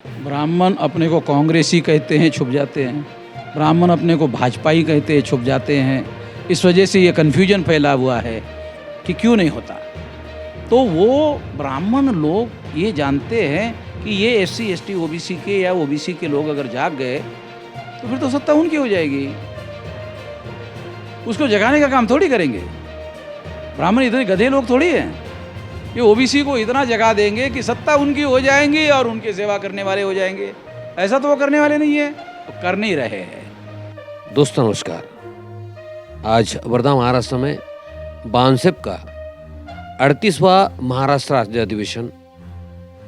ब्राह्मण अपने को कांग्रेसी कहते हैं, छुप जाते हैं। ब्राह्मण अपने को भाजपाई कहते हैं, छुप जाते हैं। इस वजह से ये कन्फ्यूजन फैला हुआ है कि क्यों नहीं होता। तो वो ब्राह्मण लोग ये जानते हैं कि ये एससी एसटी ओबीसी के या ओबीसी के लोग अगर जाग गए तो फिर तो सत्ता उनकी हो जाएगी। उसको जगाने का काम थोड़ी करेंगे। ब्राह्मण इतने गधे लोग थोड़ी हैं। ये ओबीसी को इतना जगा देंगे कि सत्ता उनकी हो जाएंगी और उनकी सेवा करने वाले हो जाएंगे। ऐसा तो वो करने वाले नहीं है, वो कर नहीं रहे हैं। दोस्तों नमस्कार। आज वर्धा महाराष्ट्र में बामसेप का 38वां महाराष्ट्र राज्य अधिवेशन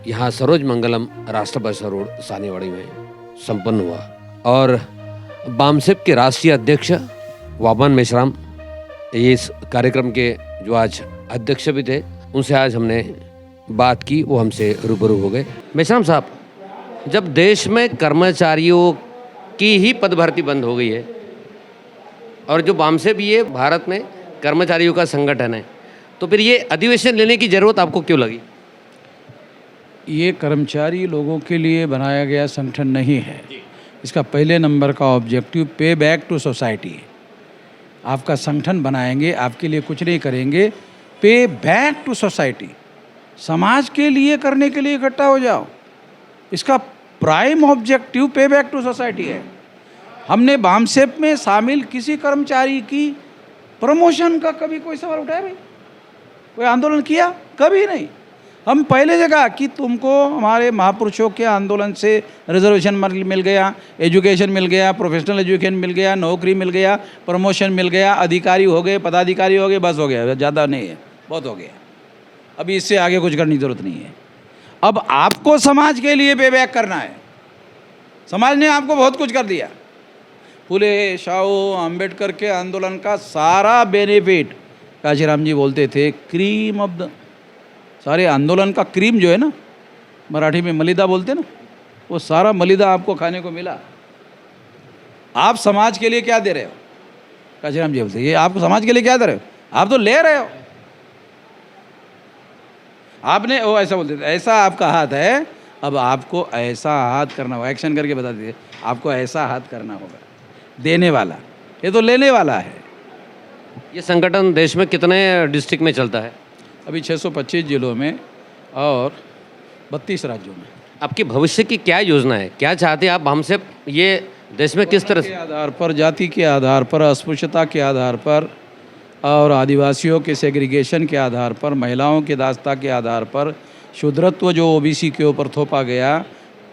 यहाँ सरोज मंगलम राष्ट्र परिषद रोड सानेवाड़ी में संपन्न हुआ और बामसेप के राष्ट्रीय अध्यक्ष वामन मेश्राम ये इस कार्यक्रम के जो आज अध्यक्ष भी थे, उनसे आज हमने बात की। वो हमसे रूबरू हो गए। मेश्राम साहब, जब देश में कर्मचारियों की ही पद भर्ती बंद हो गई है और जो बामसेप ये भारत में कर्मचारियों का संगठन है, तो फिर ये अधिवेशन लेने की ज़रूरत आपको क्यों लगी? ये कर्मचारी लोगों के लिए बनाया गया संगठन नहीं है। इसका पहले नंबर का ऑब्जेक्टिव पे बैक टू सोसाइटी है। आपका संगठन बनाएंगे, आपके लिए कुछ नहीं करेंगे, पे बैक टू सोसाइटी, समाज के लिए करने के लिए इकट्ठा हो जाओ। इसका प्राइम ऑब्जेक्टिव पे बैक टू सोसाइटी है। हमने बामसेप में शामिल किसी कर्मचारी की प्रमोशन का कभी कोई सवाल उठाया भाई? कोई आंदोलन किया? कभी नहीं। हम पहले जगह कि तुमको हमारे महापुरुषों के आंदोलन से रिजर्वेशन मिल गया, एजुकेशन मिल गया, प्रोफेशनल एजुकेशन मिल गया, नौकरी मिल गया, प्रमोशन मिल गया, अधिकारी हो गए, पदाधिकारी हो गए, बस हो गया, ज़्यादा नहीं है, बहुत हो गया। अभी इससे आगे कुछ करने की ज़रूरत नहीं है। अब आपको समाज के लिए पे बैक करना है। समाज ने आपको बहुत कुछ कर दिया। फुले शाहू अम्बेडकर के आंदोलन का सारा बेनिफिट, काशीराम जी बोलते थे, क्रीम ऑफ द, सारे आंदोलन का क्रीम जो है ना, मराठी में मलिदा बोलते ना, वो सारा मलिदा आपको खाने को मिला। आप समाज के लिए क्या दे रहे हो? काशीराम जी बोलते, ये आप समाज के लिए क्या दे रहे हो? आप तो ले रहे हो। आपने वो ऐसा बोलते थे, ऐसा आपका हाथ है, अब आपको ऐसा हाथ करना होगा। एक्शन करके बता दीजिए, आपको ऐसा हाथ करना होगा। देने वाला, ये तो लेने वाला है। ये संगठन देश में कितने डिस्ट्रिक्ट में चलता है? अभी 625 जिलों में और 32 राज्यों में। आपकी भविष्य की क्या योजना है? क्या चाहते हैं आप बामसेप ये देश में किस तरह के से? आधार पर, जाति के आधार पर, अस्पृश्यता के आधार पर और आदिवासियों के सेग्रीगेशन के आधार पर, महिलाओं की दास्ता के आधार पर, शूद्रत्व जो ओबीसी के ऊपर थोपा गया,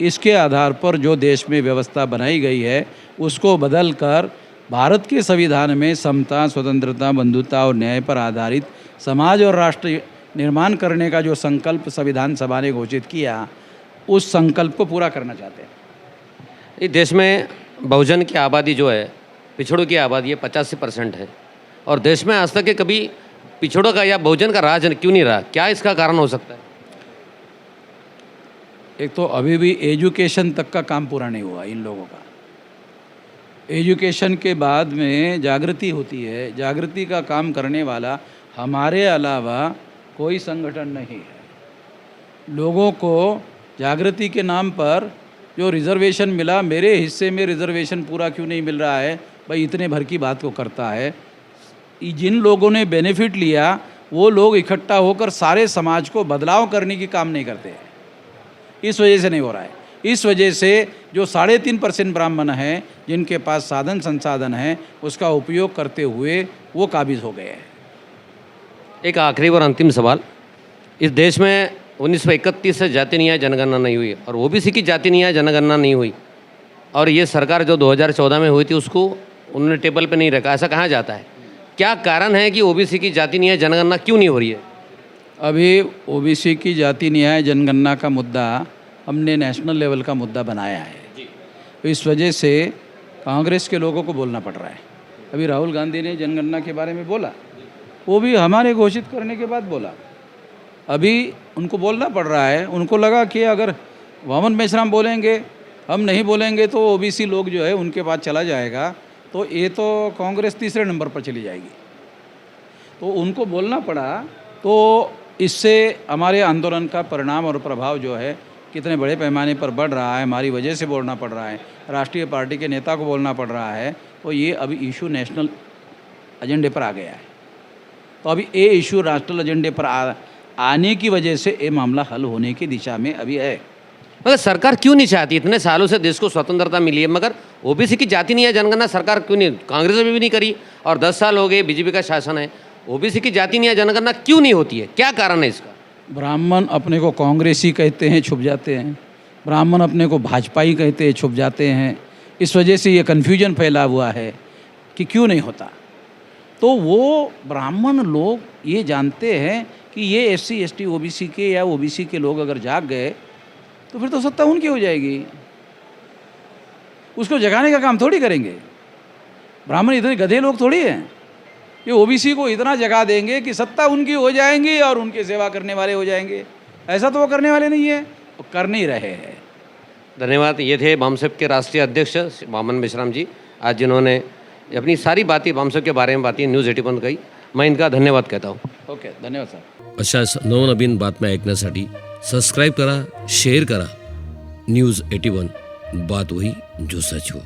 इसके आधार पर जो देश में व्यवस्था बनाई गई है, उसको बदल कर भारत के संविधान में समता, स्वतंत्रता, बंधुता और न्याय पर आधारित समाज और राष्ट्र निर्माण करने का जो संकल्प संविधान सभा ने घोषित किया, उस संकल्प को पूरा करना चाहते हैं। इस देश में बहुजन की आबादी जो है, पिछड़ों की आबादी है 85% है और देश में आज तक के कभी पिछड़ों का या बहुजन का राज क्यों नहीं रहा? क्या इसका कारण हो सकता है? एक तो अभी भी एजुकेशन तक का काम पूरा नहीं हुआ इन लोगों का। एजुकेशन के बाद में जागृति होती है। जागृति का काम करने वाला हमारे अलावा कोई संगठन नहीं है। लोगों को जागृति के नाम पर जो रिज़र्वेशन मिला, मेरे हिस्से में रिज़र्वेशन पूरा क्यों नहीं मिल रहा है भाई, इतने भर की बात को करता है। जिन लोगों ने बेनिफिट लिया वो लोग इकट्ठा होकर सारे समाज को बदलाव करने की काम नहीं करते हैं। इस वजह से नहीं हो रहा है। इस वजह से जो 3.5% ब्राह्मण हैं, जिनके पास साधन संसाधन हैं, उसका उपयोग करते हुए वो काबिज हो गए हैं। एक आखिरी और अंतिम सवाल। इस देश में 1931 से जाति न्याय जनगणना नहीं हुई और ओबीसी की जाति न्याय जनगणना नहीं हुई और ये सरकार जो 2014 में हुई थी उसको उन्होंने टेबल पे नहीं रखा। ऐसा कहा जाता है, क्या कारण है कि ओबीसी की जाति न्याय जनगणना क्यों नहीं हो रही है? अभी ओबीसी की जाति न्याय जनगणना का मुद्दा हमने नेशनल लेवल का मुद्दा बनाया है। तो इस वजह से कांग्रेस के लोगों को बोलना पड़ रहा है। अभी राहुल गांधी ने जनगणना के बारे में बोला, वो भी हमारे घोषित करने के बाद बोला। अभी उनको बोलना पड़ रहा है। उनको लगा कि अगर वामन मेश्राम बोलेंगे, हम नहीं बोलेंगे तो ओबीसी लोग जो है उनके पास चला जाएगा, तो ये तो कांग्रेस तीसरे नंबर पर चली जाएगी। तो उनको बोलना पड़ा। तो इससे हमारे आंदोलन का परिणाम और प्रभाव जो है कितने बड़े पैमाने पर बढ़ रहा है, हमारी वजह से बोलना पड़ रहा है, राष्ट्रीय पार्टी के नेता को बोलना पड़ रहा है, तो ये अभी इशू नेशनल एजेंडे पर आ गया है। तो अभी ये इशू नेशनल एजेंडे पर आने की वजह से ये मामला हल होने की दिशा में अभी है। मगर सरकार क्यों नहीं चाहती? इतने सालों से देश को स्वतंत्रता मिली है, मगर ओबीसी की जाति नहीं है जनगणना सरकार क्यों नहीं, कांग्रेस ने भी नहीं करी और 10 साल हो गए बीजेपी का शासन है, ओबीसी की जाति नहीं है जनगणना क्यों नहीं होती है? क्या कारण है इसका? ब्राह्मण अपने को कांग्रेसी कहते हैं, छुप जाते हैं, ब्राह्मण अपने को भाजपाई कहते हैं, छुप जाते हैं। इस वजह से ये कन्फ्यूजन फैला हुआ है कि क्यों नहीं होता। तो वो ब्राह्मण लोग ये जानते हैं कि ये SC ST OBC के या OBC के लोग अगर जाग गए तो फिर तो सत्ता उनकी हो जाएगी, उसको जगाने का काम थोड़ी करेंगे। ब्राह्मण इतने गधे लोग थोड़ी हैं, ये OBC को इतना जगा देंगे कि सत्ता उनकी हो जाएंगी और उनकी सेवा करने वाले हो जाएंगे। ऐसा तो वो करने वाले नहीं है, वो कर नहीं रहे हैं। धन्यवाद। ये थे बामसेप के राष्ट्रीय अध्यक्ष वामन मेश्राम जी, आज जिन्होंने अपनी सारी बातें बामसेप के बारे में बातें न्यूज 81 में कही। मैं इनका धन्यवाद कहता हूँ। ओके, धन्यवाद सर। अशाच नवनवीन बातम्या ऐकण्यासाठी सबस्क्राईब करा, शेअर करा. न्यूज 81 बात वही जो सच हो.